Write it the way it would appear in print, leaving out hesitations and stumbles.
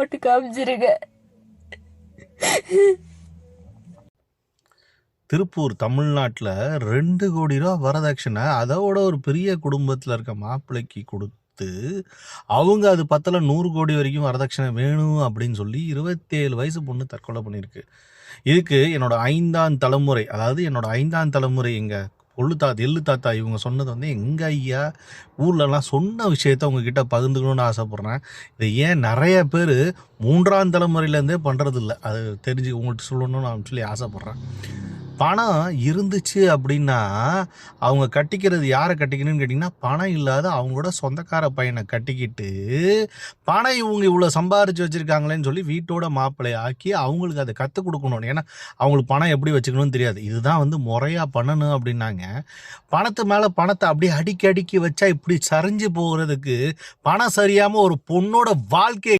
போட்டு காமிச்சிருங்க. திருப்பூர் தமிழ்நாட்டில் 2 கோடி ரூபா வரதட்சணை அதோட ஒரு பெரிய குடும்பத்தில் இருக்க மாப்பிள்ளைக்கு கொடுத்து அவங்க அது பத்தல 100 கோடி வரைக்கும் வரதட்சணை வேணும் அப்படின்னு சொல்லி 27 வயசு பொண்ணு தற்கொலை பண்ணியிருக்கு. இதுக்கு என்னோட 5ஆம் தலைமுறை, அதாவது என்னோட 5ஆம் தலைமுறை எங்கள் எள்ளு தாத்தா இவங்க சொன்னது வந்து எங்கள் ஐயா ஊர்லலாம் சொன்ன விஷயத்த உங்ககிட்ட பகிர்ந்துக்கணும்னு ஆசைப்பட்றேன். இதை ஏன் நிறைய பேர் 3ஆம் தலைமுறையிலேருந்தே பண்ணுறதில்ல, அது தெரிஞ்சு உங்கள்கிட்ட சொல்லணும்னு நான் சொல்லி ஆசைப்பட்றேன். பணம் இருந்துச்சு அப்படின்னா அவங்க கட்டிக்கிறது யாரை கட்டிக்கணும்னு கேட்டிங்கன்னா, பணம் இல்லாத அவங்களோட சொந்தக்கார பையனை கட்டிக்கிட்டு பணம் இவங்க இவ்வளோ சம்பாரிச்சு வச்சுருக்காங்களேன்னு சொல்லி வீட்டோட மாப்பிள்ளையை ஆக்கி அவங்களுக்கு அதை கற்றுக் கொடுக்கணும். ஏன்னா அவங்களுக்கு பணம் எப்படி வச்சுக்கணும்னு தெரியாது. இதுதான் வந்து முறையாக பண்ணணும் அப்படின்னாங்க. பணத்து மேலே பணத்தை அப்படியே அடுக்கி அடுக்கி வச்சா இப்படி சரிஞ்சு போகிறதுக்கு பணம் சரியாமல் ஒரு பொண்ணோட வாழ்க்கையை